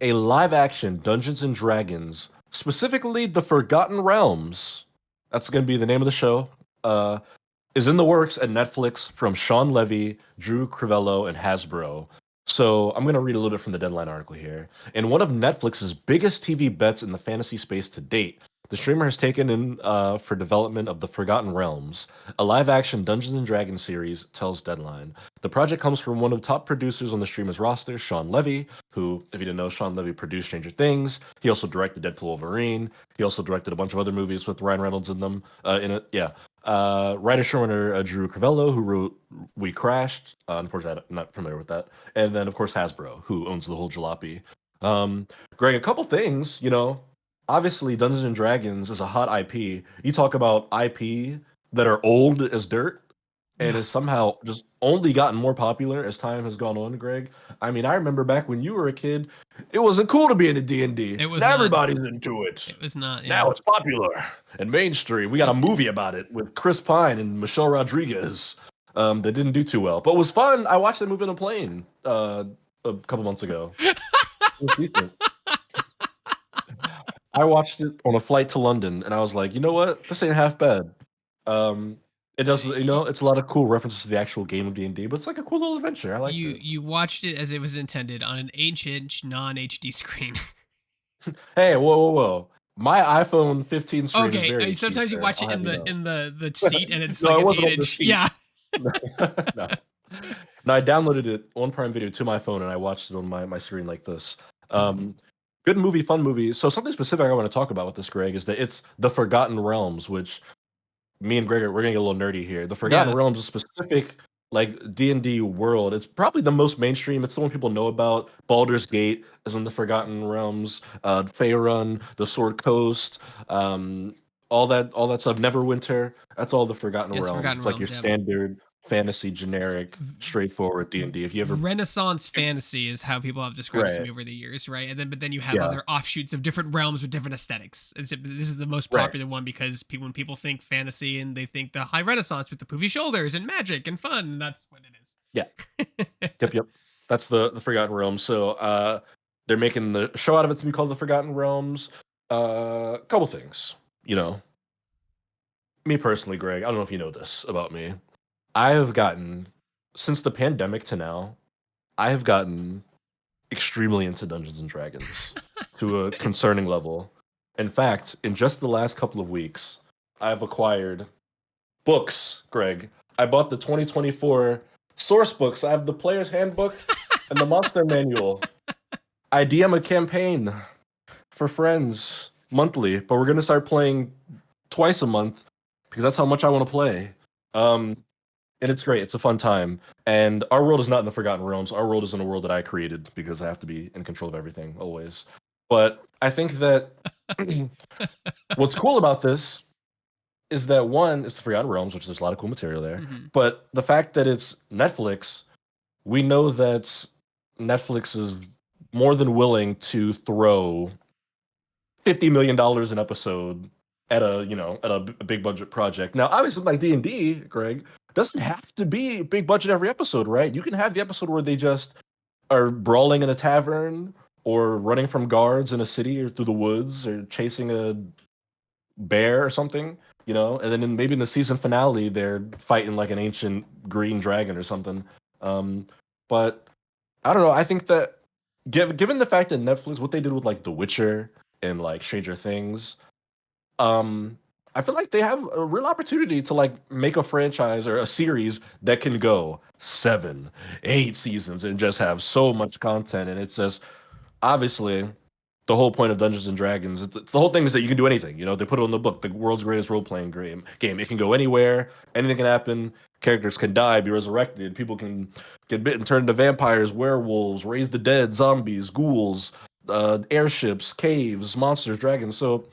a live-action Dungeons and Dragons, specifically the Forgotten Realms. That's going to be the name of the show. Uh, is in the works at Netflix from Sean Levy, Drew Crivello, and Hasbro. So I'm going to read a little bit from the Deadline article here. In one of Netflix's biggest TV bets in the fantasy space to date, the streamer has taken in for development of the Forgotten Realms, a live-action Dungeons and Dragons series, tells Deadline. The project comes from one of the top producers on the streamer's roster, Sean Levy, who, if you didn't know, Sean Levy produced Stranger Things. He also directed Deadpool Wolverine. He also directed a bunch of other movies with Ryan Reynolds in them. In it, yeah. Writer showrunner Drew Crivello, who wrote We Crashed. Unfortunately, I'm not familiar with that. And then, of course, Hasbro, who owns the whole jalopy. Greg, a couple things, obviously Dungeons and Dragons is a hot IP. You talk about IP that are old as dirt and Yeah. has somehow just only gotten more popular as time has gone on, Greg. I mean, I remember back when you were a kid, it wasn't cool to be in a D&D. It was Now not. everybody's into it. It was not. Yeah. Now it's popular and mainstream. We got a movie about it with Chris Pine and Michelle Rodriguez that didn't do too well, but was fun. I watched that movie on a plane a couple months ago. It was decent. I watched it on a flight to London, and I was like, you know what? This ain't half bad. It does, it's a lot of cool references to the actual game of D&D, but it's like a cool little adventure. I like it. You watched it as it was intended on an 8-inch non-HD screen. Hey, whoa! My iPhone 15 screen is very Okay, sometimes you watch it in the seat and it's No, like it an wasn't on the 8-inch. seat. Yeah. No, I downloaded it on Prime Video to my phone, and I watched it on my screen like this. Good movie, fun movie. So something specific I want to talk about with this, Greg, is that it's the Forgotten Realms, which me and Greg we're gonna get a little nerdy here. The Forgotten Realms is a specific like D&D world. It's probably the most mainstream. It's the one people know about. Baldur's Gate is in the Forgotten Realms. Faerun, the Sword Coast, all that stuff. Neverwinter. That's all the Forgotten Realms. Forgotten It's like your Realms, standard fantasy, generic, straightforward D&D. If you ever Renaissance fantasy is how people have described it to me over the years, right? And then you have other offshoots of different realms with different aesthetics. This is the most popular one because when people think fantasy and they think the high Renaissance with the poofy shoulders and magic and fun, that's what it is. Yeah. Yep. That's the Forgotten Realms. So they're making the show out of it to be called the Forgotten Realms. Couple things, Me personally, Greg, I don't know if you know this about me. I have gotten, since the pandemic to now, I have gotten extremely into Dungeons and Dragons to a concerning level. In fact, in just the last couple of weeks, I've acquired books, Greg. I bought the 2024 source books. I have the player's handbook and the monster manual. I DM a campaign for friends monthly, but we're going to start playing twice a month because that's how much I want to play. And it's great. It's a fun time. And our world is not in the Forgotten Realms. Our world is in a world that I created because I have to be in control of everything always. But I think that what's cool about this is that one, it's the Forgotten Realms, which there's a lot of cool material there. Mm-hmm. But the fact that it's Netflix, we know that Netflix is more than willing to throw $50 million an episode at a big budget project. Now, obviously, like D&D, Greg, doesn't have to be big budget every episode, right? You can have the episode where they just are brawling in a tavern or running from guards in a city or through the woods or chasing a bear or something, and then maybe in the season finale they're fighting like an ancient green dragon or something. But I don't know. I think that given the fact that Netflix, what they did with like The Witcher and like Stranger Things, I feel like they have a real opportunity to like make a franchise or a series that can go 7, 8 seasons and just have so much content. And it's just obviously the whole point of Dungeons and Dragons. It's the whole thing is that you can do anything. They put it on the book, the world's greatest role-playing game. It can go anywhere. Anything can happen. Characters can die, be resurrected. People can get bitten, turn into vampires, werewolves, raise the dead, zombies, ghouls, airships, caves, monsters, dragons. So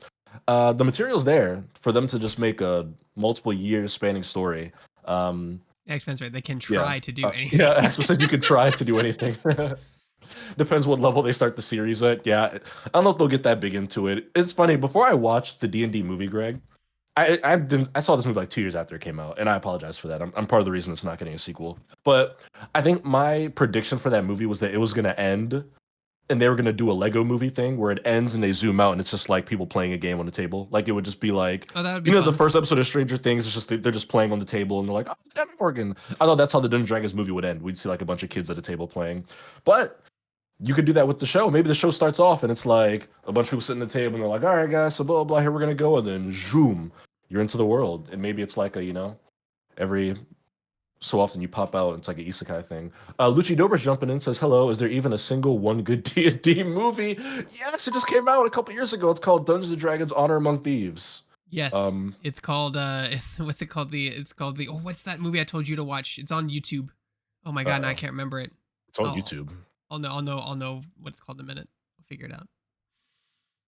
the material's there for them to just make a multiple years spanning story. X-Men's right. They can try to do anything. Yeah, X-Men said you could try to do anything. Depends what level they start the series at. Yeah, I don't know if they'll get that big into it. It's funny. Before I watched the D&D movie, Greg, I saw this movie like 2 years after it came out, and I apologize for that. I'm part of the reason it's not getting a sequel. But I think my prediction for that movie was that it was going to end and they were gonna do a Lego movie thing where it ends and they zoom out and it's just like people playing a game on the table. Like it would just be like, Oh, that would be you know, the fun. first episode of Stranger Things is just they're just playing on the table and they're like, oh, damn it, Morgan. I thought that's how the Dungeons and Dragons movie would end. We'd see like a bunch of kids at a table playing, but you could do that with the show. Maybe the show starts off and it's like a bunch of people sitting at the table and they're like, all right, guys, so blah blah blah, here we're gonna go, and then zoom, you're into the world, and maybe it's like a every so often you pop out. It's like an isekai thing. Lucci Dober's jumping in, says, hello, is there even a single one good D&D movie? Yes, it just came out a couple years ago. It's called Dungeons & Dragons Honor Among Thieves. Yes, it's called what's it called? It's called the what's that movie I told you to watch? It's on YouTube. Oh my god, now I can't remember it. It's on YouTube. I'll know what it's called in a minute. I'll figure it out.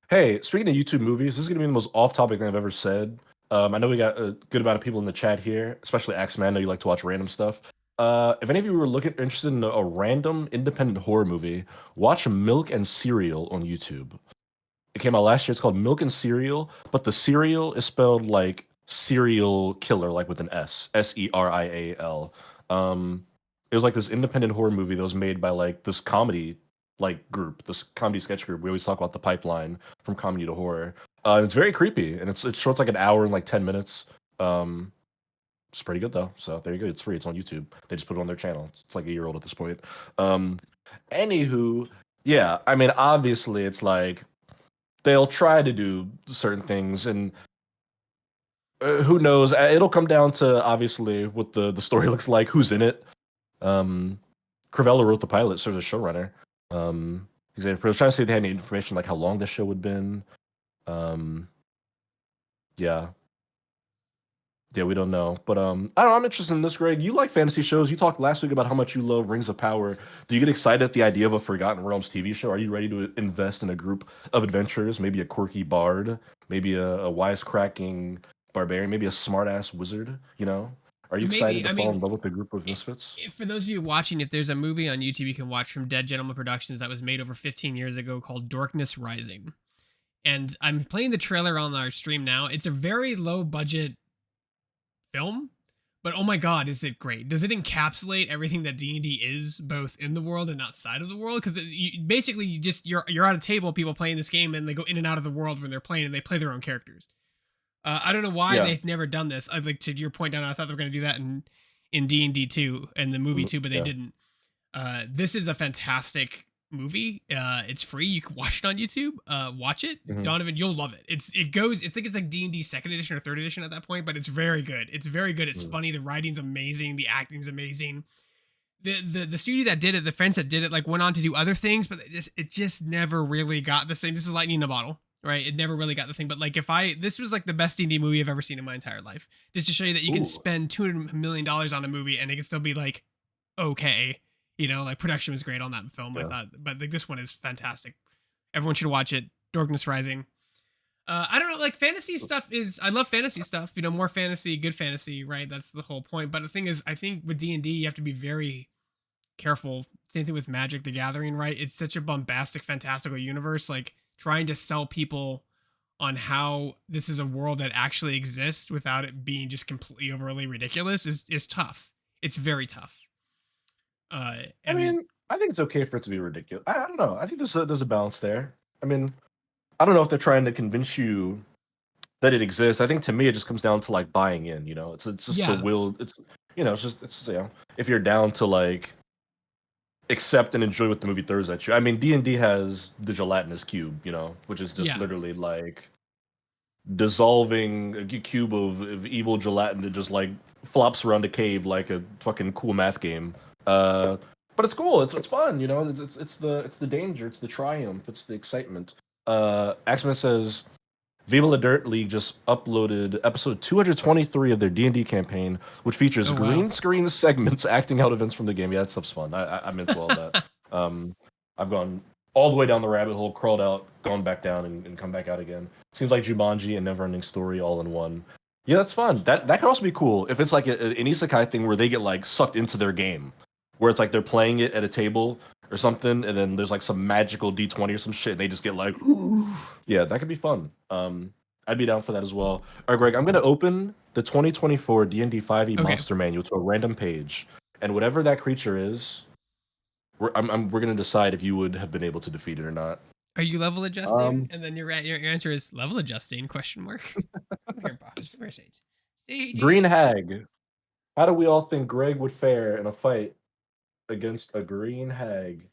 Hey, speaking of YouTube movies, this is gonna be the most off-topic thing I've ever said. I know we got a good amount of people in the chat here, especially Axeman. I know you like to watch random stuff. If any of you were interested in a random independent horror movie, watch Milk and Cereal on YouTube. It came out last year. It's called Milk and Cereal, but the cereal is spelled like serial killer, like with an S, Serial. It was like this independent horror movie that was made by like this comedy like group, this comedy sketch group. We always talk about the pipeline from comedy to horror. It's very creepy, and it's short, like an hour and like 10 minutes. It's pretty good though. So there you go. It's free. It's on YouTube. They just put it on their channel. It's like a year old at this point. Anywho, yeah. I mean, obviously, it's like they'll try to do certain things, and who knows? It'll come down to obviously what the story looks like, who's in it. Cravella wrote the pilot, serves as showrunner. He's trying to see if they had any information like how long this show had been. Yeah. Yeah, we don't know. But I don't know, I'm interested in this, Greg. You like fantasy shows. You talked last week about how much you love Rings of Power. Do you get excited at the idea of a Forgotten Realms TV show? Are you ready to invest in a group of adventurers? Maybe a quirky bard, maybe a wisecracking barbarian, maybe a smartass wizard, you know? Are you excited to fall in love with a group of misfits? For those of you watching, if there's a movie on YouTube you can watch from Dead Gentleman Productions that was made over 15 years ago called Darkness Rising. And I'm playing the trailer on our stream now. It's a very low budget film, but oh my god, is it great. Does it encapsulate everything that D&D is, both in the world and outside of the world? Because basically you're at a table, people playing this game, and they go in and out of the world when they're playing, and they play their own characters. I don't know why they've never done this. Like, to your point, down, I thought they were going to do that in D&D 2 and the movie too, but they didn't. This is a fantastic movie. It's free. You can watch it on YouTube. Watch it, Donovan. You'll love it. It goes. I think it's like D&D second edition or third edition at that point, but it's very good. It's very good. It's funny. The writing's amazing. The acting's amazing. The studio that did it, the friends that did it, like went on to do other things, but it just never really got the same. This is lightning in a bottle, right? It never really got the thing. But like, this was like the best D&D movie I've ever seen in my entire life. Just to show you that you can spend $200 million on a movie and it can still be like okay. You know, like production was great on that film, I thought, but like this one is fantastic. Everyone should watch it. Darkness Rising. I don't know, like fantasy stuff I love fantasy stuff. You know, more fantasy, good fantasy, right? That's the whole point. But the thing is, I think with D&D, you have to be very careful. Same thing with Magic the Gathering, right? It's such a bombastic, fantastical universe. Like trying to sell people on how this is a world that actually exists without it being just completely overly ridiculous is tough. It's very tough. I mean, I think it's okay for it to be ridiculous. I don't know. I think there's a balance there. I mean, I don't know if they're trying to convince you that it exists. I think to me it just comes down to like buying in. You know, it's just the will. It's if you're down to like accept and enjoy what the movie throws at you. I mean, D&D has the gelatinous cube, you know, which is just literally like dissolving a cube of evil gelatin that just like flops around a cave like a fucking cool math game. But it's cool. It's fun. You know, it's the danger. It's the triumph. It's the excitement. Axeman says, Viva La Dirt League just uploaded episode 223 of their D&D campaign, which features green screen segments acting out events from the game. Yeah, that stuff's fun. I'm into all that. I've gone all the way down the rabbit hole, crawled out, gone back down, and come back out again. Seems like Jumanji and Neverending Story all in one. Yeah, that's fun. That could also be cool if it's like an isekai thing where they get like sucked into their game, where it's like they're playing it at a table or something, and then there's like some magical D20 or some shit, and they just get like, yeah, that could be fun. I'd be down for that as well. All right, Greg, I'm gonna open the 2024 D&D 5e Monster Manual to a random page, and whatever that creature is, we're gonna decide if you would have been able to defeat it or not. Are you level adjusting? Um, And then your answer is level adjusting? Question mark. Come here, boss. Come here, Sage. Green Sadie. Hag. How do we all think Greg would fare in a fight against a green hag?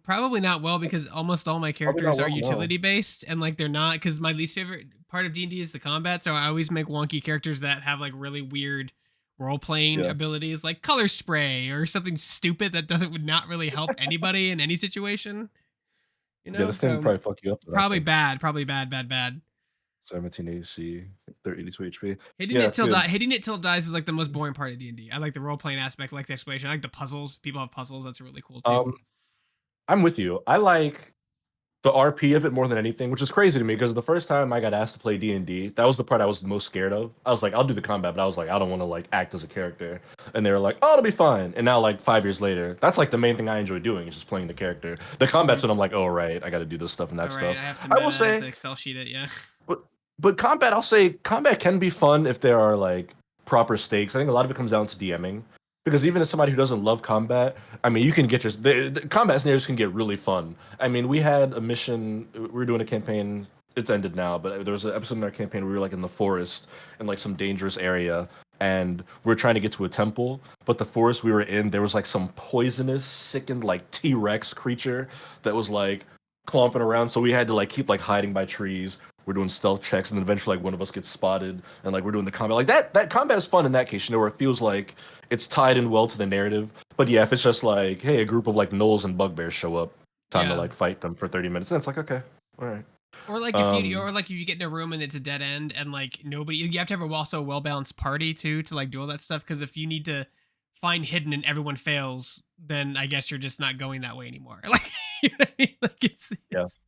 Probably not well because almost all my Probably not characters are well. No. utility based, and like they're not, because my least favorite part of D&D is the combat. So I always make wonky characters that have like really weird role playing Yeah. abilities, like color spray or something stupid that would not really help anybody in any situation. Yeah, this thing would So probably fuck you up. I probably think bad, probably bad. 17 AC, 82 HP. Hitting Yeah, it that's till good. hitting it till it dies is like the most boring part of D&D. I like the role playing aspect, I like the exploration, I like the puzzles. People have puzzles, that's really cool too. I'm with you. I like the RP of it more than anything, which is crazy to me because the first time I got asked to play D&D, that was the part I was most scared of. I was like, I'll do the combat, but I was like, I don't want to like act as a character. And they were like, oh, it'll be fine. And now like 5 years later, that's like the main thing I enjoy doing is just playing the character. The combat's when I'm like, oh right, I got to do this stuff and that stuff. I have to I will I have say, to Excel sheet it, yeah. but combat, I'll say combat can be fun if there are like proper stakes. I think a lot of it comes down to DMing. Because even as somebody who doesn't love combat, I mean, you can get the combat scenarios can get really fun. I mean, we had a mission, we were doing a campaign. It's ended now, but there was an episode in our campaign where we were like in the forest in like some dangerous area, and we are trying to get to a temple. But the forest we were in, there was like some poisonous, sickened like T-Rex creature that was like clomping around. So we had to like keep like hiding by trees. We're doing stealth checks, and then eventually like one of us gets spotted, and like we're doing the combat. Like that combat is fun in that case, where it feels like it's tied in well to the narrative. But yeah, if it's just like, hey, a group of like gnolls and bugbears show up, time to like fight them for 30 minutes, then it's like, okay, all right. Or like if you get in a room and it's a dead end and like nobody, you have to have a well balanced party too to like do all that stuff. Because if you need to find hidden and everyone fails, then I guess you're just not going that way anymore. Like, you know what I mean? Like it's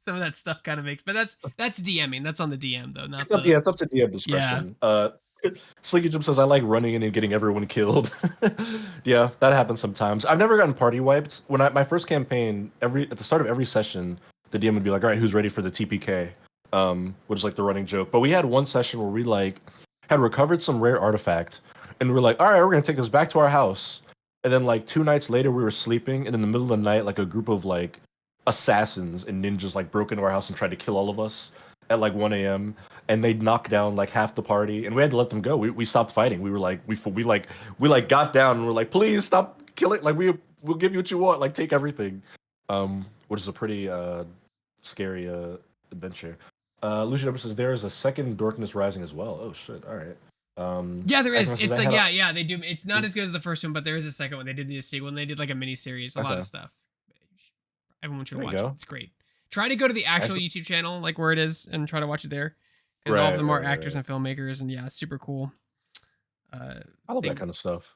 some of that stuff kind of makes, but that's DMing. That's on the DM though, not it's up to DM discretion. Slinky Jim says, I like running in and getting everyone killed. Yeah, that happens sometimes. I've never gotten party wiped. When my first campaign, at the start of every session, the DM would be like, all right, who's ready for the TPK? Which is like the running joke. But we had one session where we like had recovered some rare artifact, and we were like, all right, we're gonna take this back to our house. And then like 2 nights later, we were sleeping, and in the middle of the night, like a group of like assassins and ninjas like broke into our house and tried to kill all of us at like 1 a.m. and they knocked down like half the party, and we had to let them go. We stopped fighting. We were like we got down and we're like, please stop killing. Like we'll give you what you want. Like take everything. Which is a pretty scary adventure. Lucian says there is a second Darkness Rising as well. Oh shit! All right. Yeah, there is. It's like they do. It's not as good as the first one, but there is a second one. They did the sequel, and they did like a mini series, a lot of stuff. Everyone should watch it. It's great. Try to go to the actual YouTube channel, like where it is, and try to watch it there, because all of them are actors and filmmakers, and yeah, it's super cool. I love that kind of stuff.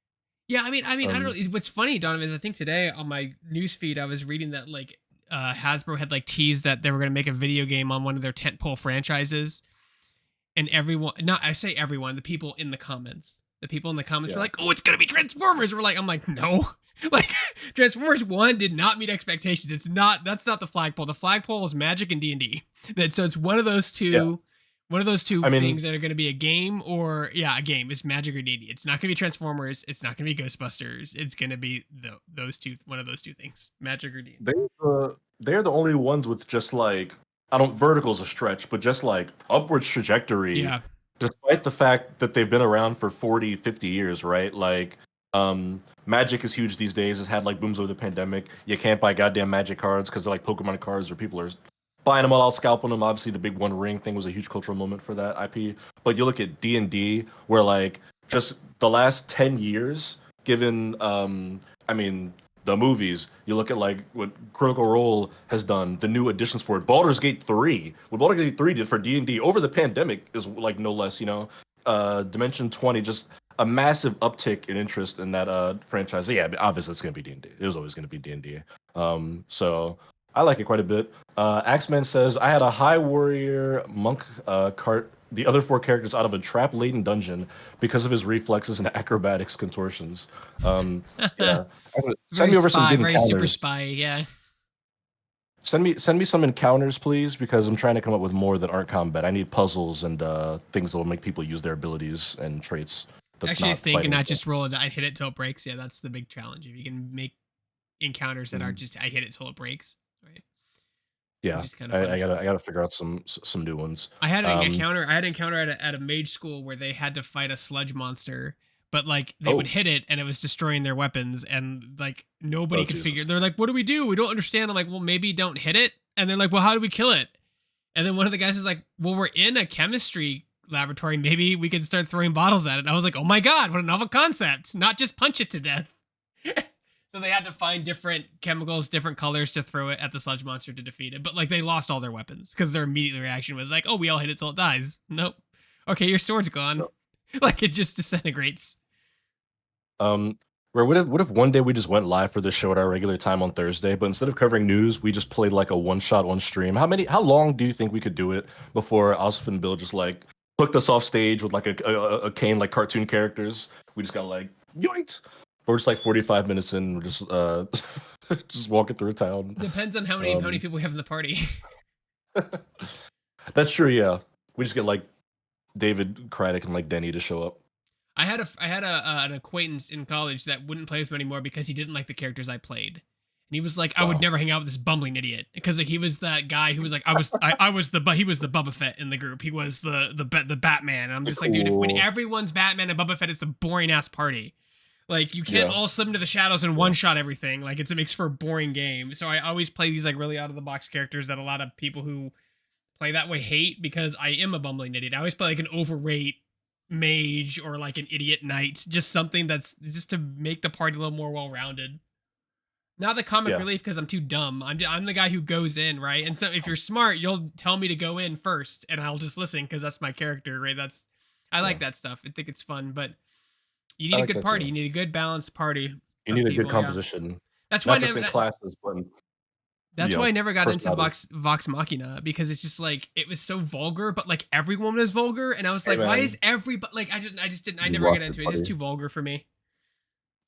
Yeah, I mean, I don't know. What's funny, Donovan, is I think today on my newsfeed I was reading that like Hasbro had like teased that they were going to make a video game on one of their tentpole franchises, and everyone, the people in the comments, were like, "Oh, it's going to be Transformers." I'm like, no. Like Transformers 1 did not meet expectations. That's not the flagpole. The flagpole was Magic and D&D. So it's one of those two. One of those two things that are going to be a game or a game. It's Magic or D&D. It's not going to be Transformers. It's not going to be Ghostbusters. It's going to be those two. One of those two things. Magic or D&D. They're the only ones with just like vertical's a stretch, but just like upward trajectory. Yeah. Despite the fact that they've been around for 40, 50 years, right? Like Magic is huge these days. It's had like booms over the pandemic. You can't buy goddamn Magic cards because they're like Pokemon cards, or people are buying them all out, scalping them. Obviously, the big One Ring thing was a huge cultural moment for that IP. But you look at D&D, where like just the last 10 years, given the movies, you look at like what Critical Role has done, the new additions for it. Baldur's Gate 3, what Baldur's Gate 3 did for D&D over the pandemic is like no less, Dimension 20, just a massive uptick in interest in that franchise. Yeah, obviously it's going to be D&D. It was always going to be D&D. So I like it quite a bit. Axeman says, I had a High Warrior Monk cart the other 4 characters out of a trap-laden dungeon because of his reflexes and acrobatics contortions. Send me over some very super spy, yeah. Send me some encounters, please, because I'm trying to come up with more that aren't combat. I need puzzles and things that will make people use their abilities and traits. Actually think and not just roll it and hit it till it breaks. Yeah, that's the big challenge. If encounters that are just I hit it till it breaks. Right. Which Yeah, is kind of fun. I gotta figure out some new ones. I had an encounter. I had an encounter at a mage school where they had to fight a sludge monster, but like they would Oh, hit it and it was destroying their weapons, and like nobody oh could figure. Jesus. They're like, "What do we do? We don't understand." I'm like, "Well, maybe don't hit it." And they're like, "Well, how do we kill it?" And then one of the guys is like, "Well, we're in a chemistry laboratory. Maybe we can start throwing bottles at it." And I was like, "Oh my god, what a novel concept! Not just punch it to death." So they had to find different chemicals, different colors to throw it at the sludge monster to defeat it. But like they lost all their weapons because their immediate reaction was like, "Oh, we all hit it till it dies." Nope. Okay, your sword's gone. Like it just disintegrates. Um, where what if one day we just went live for this show at our regular time on Thursday, but instead of covering news, we just played like a one shot on stream? How long do you think we could do it before Osif and Bill just like hooked us off stage with like a cane like cartoon characters? We just got like yoinked. We're just like 45 minutes in, we're just just walking through town. Depends on how many people we have in the party. That's true, yeah. We just get like David Craddock and like Denny to show up. I had an acquaintance in college that wouldn't play with me anymore because he didn't like the characters I played. And he was like, I would never hang out with this bumbling idiot because like he was that guy who was like, he was the Boba Fett in the group. He was the Batman. And I'm just like, dude, when everyone's Batman and Boba Fett, it's a boring ass party. Like you can't all slip into the shadows and one shot everything. Like it makes for a boring game. So I always play these like really out of the box characters that a lot of people who play that way hate because I am a bumbling idiot. I always play like an overrate mage or like an idiot knight, just something that's just to make the party a little more well-rounded. Not the comic relief because I'm too dumb. I'm the guy who goes in, right? And so if you're smart, you'll tell me to go in first, and I'll just listen because that's my character, right? I like that stuff. I think it's fun, but you need a good party. You need a good balanced party. You need a good composition. That's why not just in classes, but that's why I never got into Vox Machina because it's just like it was so vulgar, but like everyone was vulgar, and I was like, why is everybody like I just didn't I never get into it. It's just too vulgar for me.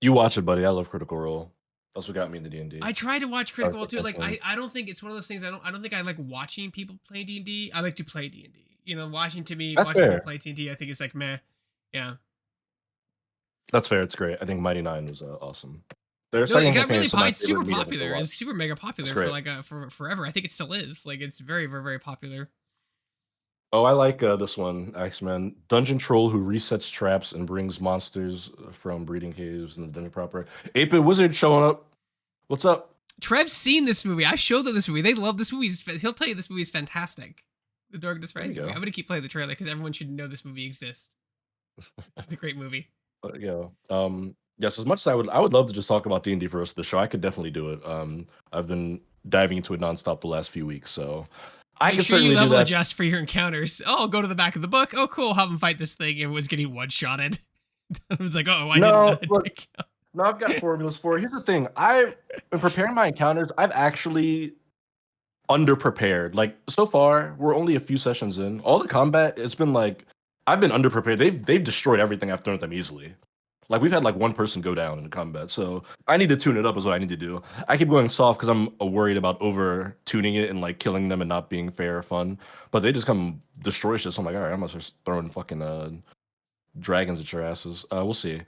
You watch it, buddy. I love Critical Role. That's what got me into D&D. I tried to watch Critical Role too. Like I don't think it's one of those things. I don't think I like watching people play D&D. I like to play D&D. You know, watching people play D&D, I think it's like meh. Yeah. That's fair. It's great. I think Mighty Nein was awesome. It got really it's super popular. It's super mega popular for like for forever. I think it still is. Like it's very very very popular. Oh, I like this one, X-Men. Dungeon troll who resets traps and brings monsters from breeding caves in the dungeon proper. 8-Bit Wizard showing up. What's up? Trev's seen this movie. I showed them this movie. They love this movie. He'll tell you this movie is fantastic. The Darkness Rising movie. I'm gonna keep playing the trailer because everyone should know this movie exists. It's a great movie. Yes, as much as I would love to just talk about D&D for the rest of the show. I could definitely do it. I've been diving into it nonstop the last few weeks, so I can certainly do that. Level adjust for your encounters. Oh, go to the back of the book. Oh, cool. Have them fight this thing. Everyone's getting one-shotted. I was like, oh, I didn't know. No, I've got formulas for it. Here's the thing. In preparing my encounters, I've actually underprepared. Like so far, we're only a few sessions in. All the combat, it's been like I've been underprepared. They've destroyed everything I've thrown at them easily. Like we've had like one person go down in combat, so I need to tune it up is what I need to do. I keep going soft because I'm worried about over tuning it and like killing them and not being fair or fun. But they just come destroy shit. So I'm like, all right, I'm gonna start throwing fucking dragons at your asses. We'll see.